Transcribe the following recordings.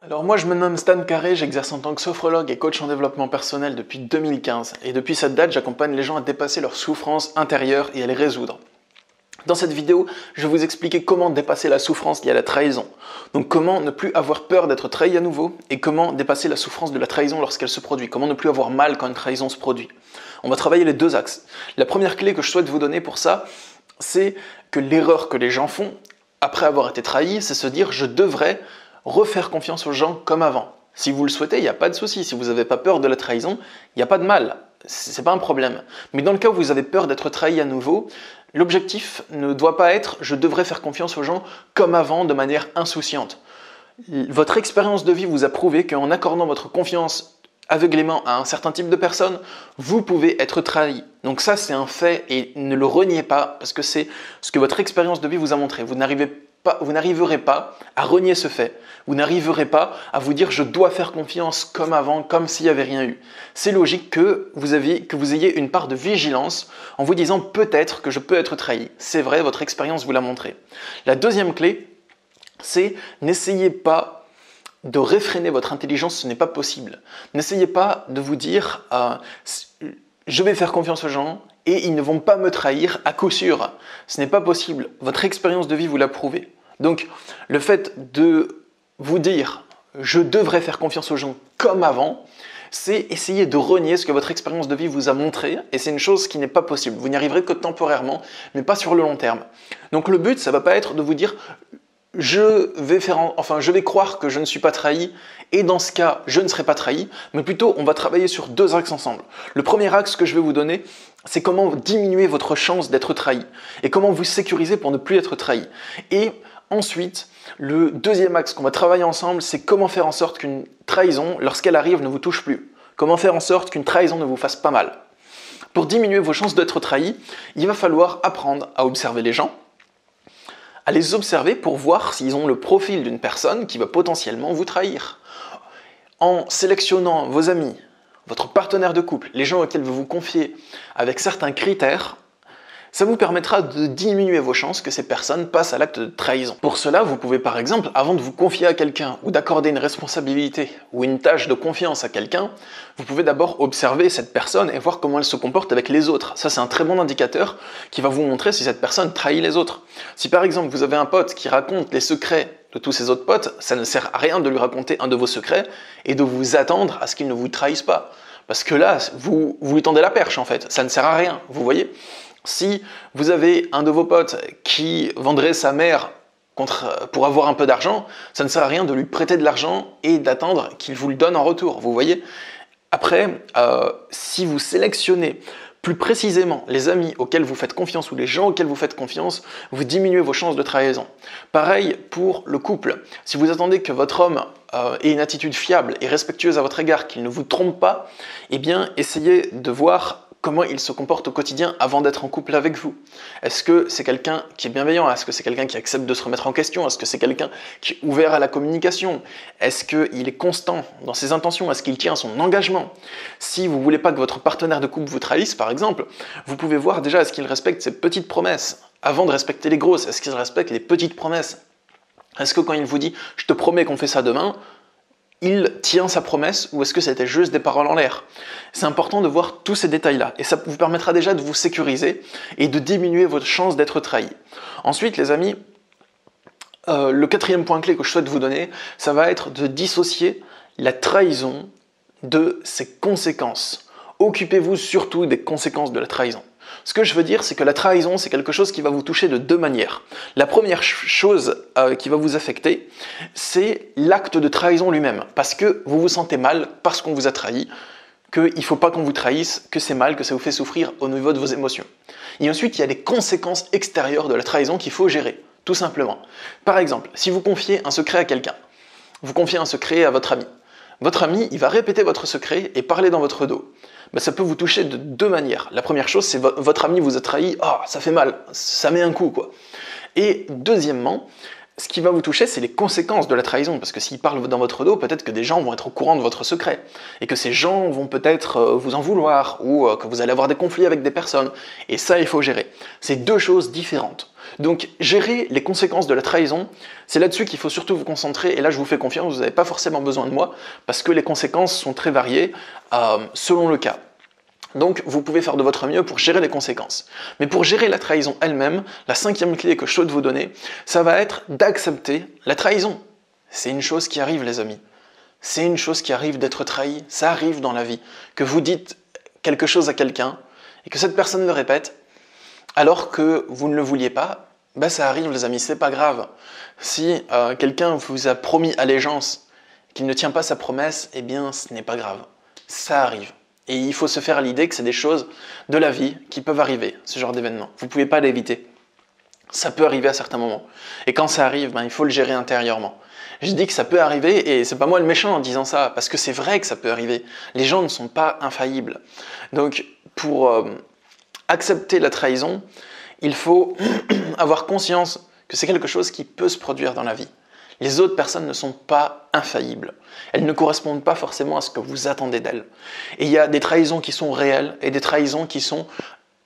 Alors moi je me nomme Stan Carré, j'exerce en tant que sophrologue et coach en développement personnel depuis 2015 et depuis cette date j'accompagne les gens à dépasser leurs souffrances intérieures et à les résoudre. Dans cette vidéo, je vais vous expliquer comment dépasser la souffrance liée à la trahison. Donc comment ne plus avoir peur d'être trahi à nouveau et comment dépasser la souffrance de la trahison lorsqu'elle se produit. Comment ne plus avoir mal quand une trahison se produit. On va travailler les deux axes. La première clé que je souhaite vous donner pour ça, c'est que l'erreur que les gens font après avoir été trahis, c'est se dire je devrais refaire confiance aux gens comme avant. Si vous le souhaitez, il n'y a pas de souci. Si vous n'avez pas peur de la trahison, il n'y a pas de mal. C'est pas un problème. Mais dans le cas où vous avez peur d'être trahi à nouveau, l'objectif ne doit pas être je devrais faire confiance aux gens comme avant de manière insouciante. Votre expérience de vie vous a prouvé qu'en accordant votre confiance aveuglément à un certain type de personne, vous pouvez être trahi. Donc ça c'est un fait et ne le reniez pas parce que c'est ce que votre expérience de vie vous a montré. Vous n'arriverez pas à renier ce fait. Vous n'arriverez pas à vous dire je dois faire confiance comme avant, comme s'il n'y avait rien eu. C'est logique que vous ayez une part de vigilance en vous disant peut-être que je peux être trahi. C'est vrai, votre expérience vous l'a montré. La deuxième clé, c'est n'essayez pas de réfréner votre intelligence, ce n'est pas possible. N'essayez pas de vous dire je vais faire confiance aux gens et ils ne vont pas me trahir à coup sûr. Ce n'est pas possible. Votre expérience de vie vous l'a prouvé. Donc, le fait de vous dire je devrais faire confiance aux gens comme avant, c'est essayer de renier ce que votre expérience de vie vous a montré et c'est une chose qui n'est pas possible. Vous n'y arriverez que temporairement, mais pas sur le long terme. Donc, le but, ça ne va pas être de vous dire je vais croire que je ne suis pas trahi et dans ce cas, je ne serai pas trahi, mais plutôt on va travailler sur deux axes ensemble. Le premier axe que je vais vous donner, c'est comment diminuer votre chance d'être trahi et comment vous sécuriser pour ne plus être trahi. Et ensuite, le deuxième axe qu'on va travailler ensemble, c'est comment faire en sorte qu'une trahison, lorsqu'elle arrive, ne vous touche plus. Comment faire en sorte qu'une trahison ne vous fasse pas mal. Pour diminuer vos chances d'être trahi, il va falloir apprendre à observer les gens, à les observer pour voir s'ils ont le profil d'une personne qui va potentiellement vous trahir. En sélectionnant vos amis, votre partenaire de couple, les gens auxquels vous vous confiez avec certains critères, ça vous permettra de diminuer vos chances que ces personnes passent à l'acte de trahison. Pour cela, vous pouvez par exemple, avant de vous confier à quelqu'un ou d'accorder une responsabilité ou une tâche de confiance à quelqu'un, vous pouvez d'abord observer cette personne et voir comment elle se comporte avec les autres. Ça, c'est un très bon indicateur qui va vous montrer si cette personne trahit les autres. Si par exemple, vous avez un pote qui raconte les secrets de tous ses autres potes, ça ne sert à rien de lui raconter un de vos secrets et de vous attendre à ce qu'il ne vous trahisse pas. Parce que là, vous lui tendez la perche en fait. Ça ne sert à rien, vous voyez ? Si vous avez un de vos potes qui vendrait sa mère pour avoir un peu d'argent, ça ne sert à rien de lui prêter de l'argent et d'attendre qu'il vous le donne en retour, vous voyez ? Après, si vous sélectionnez plus précisément les amis auxquels vous faites confiance ou les gens auxquels vous faites confiance, vous diminuez vos chances de trahison. Pareil pour le couple. Si vous attendez que votre homme ait une attitude fiable et respectueuse à votre égard, qu'il ne vous trompe pas, eh bien, essayez de voir comment il se comporte au quotidien avant d'être en couple avec vous. Est-ce que c'est quelqu'un qui est bienveillant? Est-ce que c'est quelqu'un qui accepte de se remettre en question? Est-ce que c'est quelqu'un qui est ouvert à la communication? Est-ce qu'il est constant dans ses intentions? Est-ce qu'il tient à son engagement? Si vous ne voulez pas que votre partenaire de couple vous trahisse, par exemple, vous pouvez voir déjà est-ce qu'il respecte ses petites promesses avant de respecter les grosses. Est-ce qu'il respecte les petites promesses? Est-ce que quand il vous dit « je te promets qu'on fait ça demain », il tient sa promesse ou est-ce que c'était juste des paroles en l'air? C'est important de voir tous ces détails-là et ça vous permettra déjà de vous sécuriser et de diminuer votre chance d'être trahi. Ensuite, les amis, le quatrième point clé que je souhaite vous donner, ça va être de dissocier la trahison de ses conséquences. Occupez-vous surtout des conséquences de la trahison. Ce que je veux dire, c'est que la trahison, c'est quelque chose qui va vous toucher de deux manières. La première chose qui va vous affecter, c'est l'acte de trahison lui-même. Parce que vous vous sentez mal, parce qu'on vous a trahi, qu'il ne faut pas qu'on vous trahisse, que c'est mal, que ça vous fait souffrir au niveau de vos émotions. Et ensuite, il y a les conséquences extérieures de la trahison qu'il faut gérer, tout simplement. Par exemple, si vous confiez un secret à quelqu'un, vous confiez un secret à votre ami. Votre ami, il va répéter votre secret et parler dans votre dos. Ça peut vous toucher de deux manières. La première chose, c'est votre ami vous a trahi, ça fait mal, ça met un coup, quoi. Et deuxièmement, Ce qui va vous toucher, c'est les conséquences de la trahison, parce que s'il parle dans votre dos, peut-être que des gens vont être au courant de votre secret, et que ces gens vont peut-être vous en vouloir, ou que vous allez avoir des conflits avec des personnes, et ça, il faut gérer. C'est deux choses différentes. Donc, gérer les conséquences de la trahison, c'est là-dessus qu'il faut surtout vous concentrer, et là, je vous fais confiance, vous n'avez pas forcément besoin de moi, parce que les conséquences sont très variées selon le cas. Donc, vous pouvez faire de votre mieux pour gérer les conséquences. Mais pour gérer la trahison elle-même, la 5e clé que je souhaite vous donner, ça va être d'accepter la trahison. C'est une chose qui arrive, les amis. C'est une chose qui arrive d'être trahi. Ça arrive dans la vie. Que vous dites quelque chose à quelqu'un et que cette personne le répète, alors que vous ne le vouliez pas, ben ça arrive, les amis, c'est pas grave. Si quelqu'un vous a promis allégeance, qu'il ne tient pas sa promesse, eh bien, ce n'est pas grave. Ça arrive. Et il faut se faire à l'idée que c'est des choses de la vie qui peuvent arriver, ce genre d'événements. Vous ne pouvez pas l'éviter. Ça peut arriver à certains moments. Et quand ça arrive, il faut le gérer intérieurement. Je dis que ça peut arriver, et c'est pas moi le méchant en disant ça, parce que c'est vrai que ça peut arriver. Les gens ne sont pas infaillibles. Donc, pour accepter la trahison, il faut avoir conscience que c'est quelque chose qui peut se produire dans la vie. Les autres personnes ne sont pas infaillibles. Elles ne correspondent pas forcément à ce que vous attendez d'elles. Et il y a des trahisons qui sont réelles et des trahisons qui sont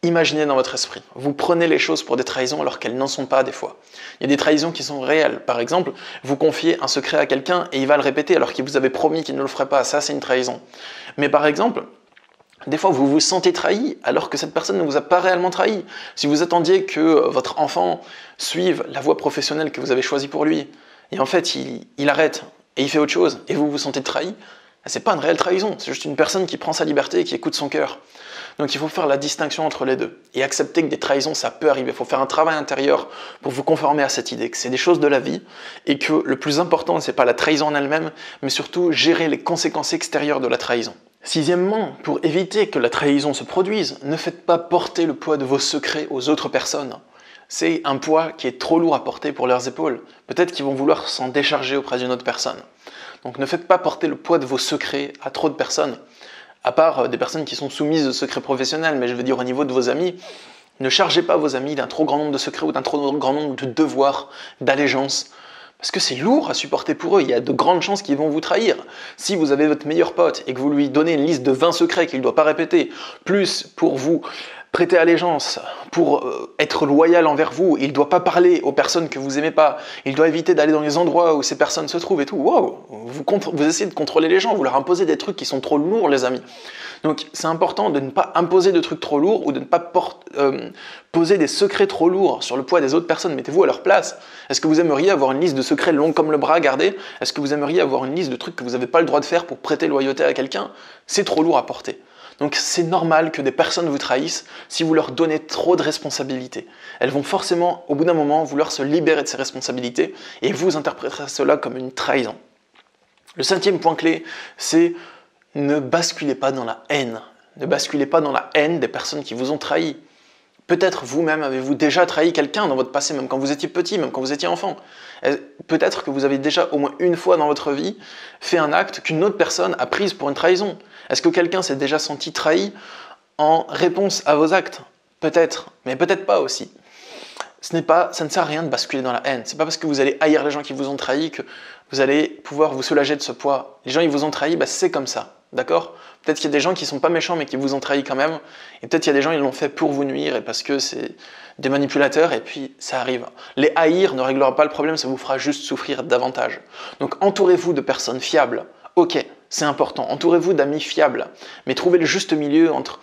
imaginées dans votre esprit. Vous prenez les choses pour des trahisons alors qu'elles n'en sont pas des fois. Il y a des trahisons qui sont réelles. Par exemple, vous confiez un secret à quelqu'un et il va le répéter alors qu'il vous avait promis qu'il ne le ferait pas. Ça, c'est une trahison. Mais par exemple, des fois, vous vous sentez trahi alors que cette personne ne vous a pas réellement trahi. Si vous attendiez que votre enfant suive la voie professionnelle que vous avez choisie pour lui, et en fait, il arrête et il fait autre chose, et vous vous sentez trahi, c'est pas une réelle trahison, c'est juste une personne qui prend sa liberté et qui écoute son cœur. Donc il faut faire la distinction entre les deux, et accepter que des trahisons, ça peut arriver. Il faut faire un travail intérieur pour vous conformer à cette idée, que c'est des choses de la vie, et que le plus important, c'est pas la trahison en elle-même, mais surtout gérer les conséquences extérieures de la trahison. 6e, pour éviter que la trahison se produise, ne faites pas porter le poids de vos secrets aux autres personnes. C'est un poids qui est trop lourd à porter pour leurs épaules. Peut-être qu'ils vont vouloir s'en décharger auprès d'une autre personne. Donc ne faites pas porter le poids de vos secrets à trop de personnes, à part des personnes qui sont soumises au secret professionnel, mais je veux dire au niveau de vos amis, ne chargez pas vos amis d'un trop grand nombre de secrets ou d'un trop grand nombre de devoirs, d'allégeance, parce que c'est lourd à supporter pour eux, il y a de grandes chances qu'ils vont vous trahir. Si vous avez votre meilleur pote et que vous lui donnez une liste de 20 secrets qu'il ne doit pas répéter, plus pour vous prêter allégeance, pour être loyal envers vous, il ne doit pas parler aux personnes que vous aimez pas, il doit éviter d'aller dans les endroits où ces personnes se trouvent et tout. Wow, vous essayez de contrôler les gens, vous leur imposez des trucs qui sont trop lourds, les amis. Donc c'est important de ne pas imposer de trucs trop lourds ou de ne pas poser des secrets trop lourds sur le poids des autres personnes. Mettez-vous à leur place. Est-ce que vous aimeriez avoir une liste de secrets longs comme le bras gardés? Est-ce que vous aimeriez avoir une liste de trucs que vous n'avez pas le droit de faire pour prêter loyauté à quelqu'un? C'est trop lourd à porter. Donc c'est normal que des personnes vous trahissent si vous leur donnez trop de responsabilités. Elles vont forcément, au bout d'un moment, vouloir se libérer de ces responsabilités et vous interpréterez cela comme une trahison. Le 5e point clé, c'est ne basculez pas dans la haine. Ne basculez pas dans la haine des personnes qui vous ont trahi. Peut-être vous-même avez-vous déjà trahi quelqu'un dans votre passé, même quand vous étiez petit, même quand vous étiez enfant. Peut-être que vous avez déjà au moins une fois dans votre vie fait un acte qu'une autre personne a prise pour une trahison. Est-ce que quelqu'un s'est déjà senti trahi en réponse à vos actes? Peut-être, mais peut-être pas aussi. Ça ne sert à rien de basculer dans la haine. C'est pas parce que vous allez haïr les gens qui vous ont trahi que vous allez pouvoir vous soulager de ce poids. Les gens qui vous ont trahi, c'est comme ça. D'accord? Peut-être qu'il y a des gens qui sont pas méchants mais qui vous ont trahi quand même. Et peut-être qu'il y a des gens qui l'ont fait pour vous nuire et parce que c'est des manipulateurs et puis ça arrive. Les haïr ne réglera pas le problème, ça vous fera juste souffrir davantage. Donc entourez-vous de personnes fiables. Ok, c'est important. Entourez-vous d'amis fiables. Mais trouvez le juste milieu entre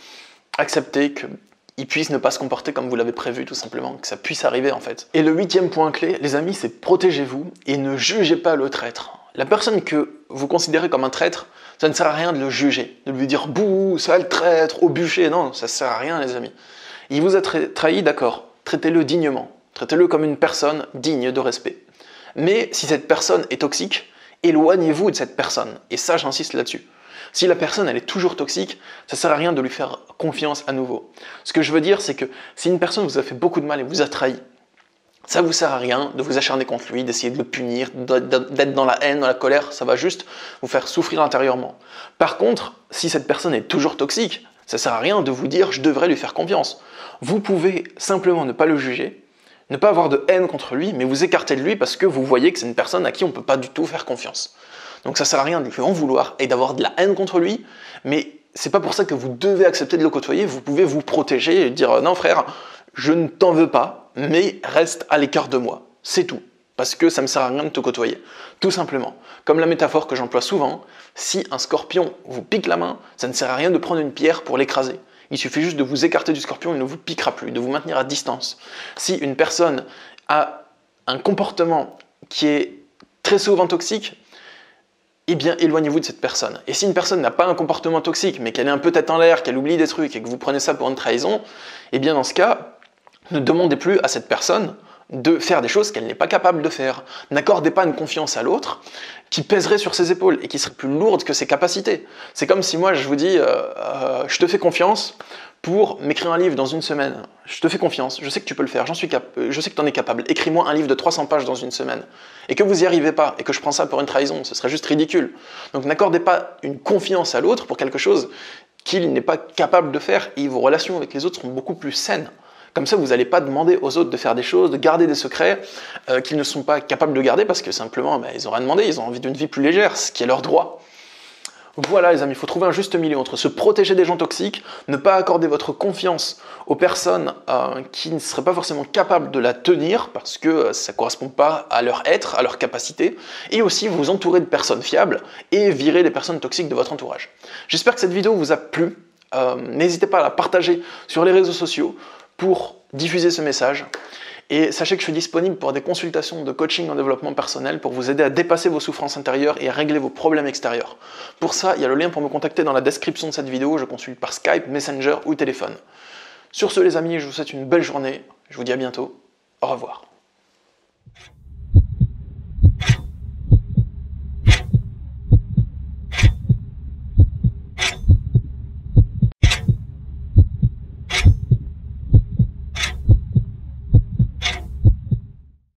accepter qu'ils puissent ne pas se comporter comme vous l'avez prévu tout simplement, que ça puisse arriver en fait. Et le 8e point clé, les amis, c'est protégez-vous et ne jugez pas le traître. La personne que vous considérez comme un traître, ça ne sert à rien de le juger, de lui dire « bouh, sale traître, au bûcher ». Non, ça ne sert à rien les amis. Il vous a trahi, d'accord, traitez-le dignement. Traitez-le comme une personne digne de respect. Mais si cette personne est toxique, éloignez-vous de cette personne. Et ça, j'insiste là-dessus. Si la personne elle est toujours toxique, ça ne sert à rien de lui faire confiance à nouveau. Ce que je veux dire, c'est que si une personne vous a fait beaucoup de mal et vous a trahi, ça ne vous sert à rien de vous acharner contre lui, d'essayer de le punir, d'être dans la haine, dans la colère, ça va juste vous faire souffrir intérieurement. Par contre, si cette personne est toujours toxique, ça ne sert à rien de vous dire « je devrais lui faire confiance ». Vous pouvez simplement ne pas le juger, Ne pas avoir de haine contre lui, mais vous écarter de lui parce que vous voyez que c'est une personne à qui on ne peut pas du tout faire confiance. Donc ça sert à rien de lui en vouloir et d'avoir de la haine contre lui, mais c'est pas pour ça que vous devez accepter de le côtoyer, vous pouvez vous protéger et dire non frère, je ne t'en veux pas, mais reste à l'écart de moi, c'est tout. Parce que ça ne me sert à rien de te côtoyer, tout simplement. Comme la métaphore que j'emploie souvent, si un scorpion vous pique la main, ça ne sert à rien de prendre une pierre pour l'écraser. Il suffit juste de vous écarter du scorpion, il ne vous piquera plus, de vous maintenir à distance. Si une personne a un comportement qui est très souvent toxique, eh bien éloignez-vous de cette personne. Et si une personne n'a pas un comportement toxique, mais qu'elle est un peu tête en l'air, qu'elle oublie des trucs et que vous prenez ça pour une trahison, eh bien dans ce cas, ne demandez plus à cette personne de faire des choses qu'elle n'est pas capable de faire. N'accordez pas une confiance à l'autre qui pèserait sur ses épaules et qui serait plus lourde que ses capacités. C'est comme si moi je vous dis je te fais confiance pour m'écrire un livre dans une semaine. Je te fais confiance, je sais que tu peux le faire, je sais que tu en es capable. Écris-moi un livre de 300 pages dans une semaine. Et que vous n'y arrivez pas, et que je prends ça pour une trahison, ce serait juste ridicule. Donc n'accordez pas une confiance à l'autre pour quelque chose qu'il n'est pas capable de faire, et vos relations avec les autres seront beaucoup plus saines. Comme ça, vous n'allez pas demander aux autres de faire des choses, de garder des secrets qu'ils ne sont pas capables de garder parce que simplement, ils n'ont rien demandé, ils ont envie d'une vie plus légère, ce qui est leur droit. Voilà les amis, il faut trouver un juste milieu entre se protéger des gens toxiques, ne pas accorder votre confiance aux personnes qui ne seraient pas forcément capables de la tenir parce que ça ne correspond pas à leur être, à leur capacité, et aussi vous entourer de personnes fiables et virer les personnes toxiques de votre entourage. J'espère que cette vidéo vous a plu, n'hésitez pas à la partager sur les réseaux sociaux pour diffuser ce message. Et sachez que je suis disponible pour des consultations de coaching en développement personnel pour vous aider à dépasser vos souffrances intérieures et à régler vos problèmes extérieurs. Pour ça, il y a le lien pour me contacter dans la description de cette vidéo. Je consulte par Skype, Messenger ou téléphone. Sur ce les amis, je vous souhaite une belle journée. Je vous dis à bientôt. Au revoir.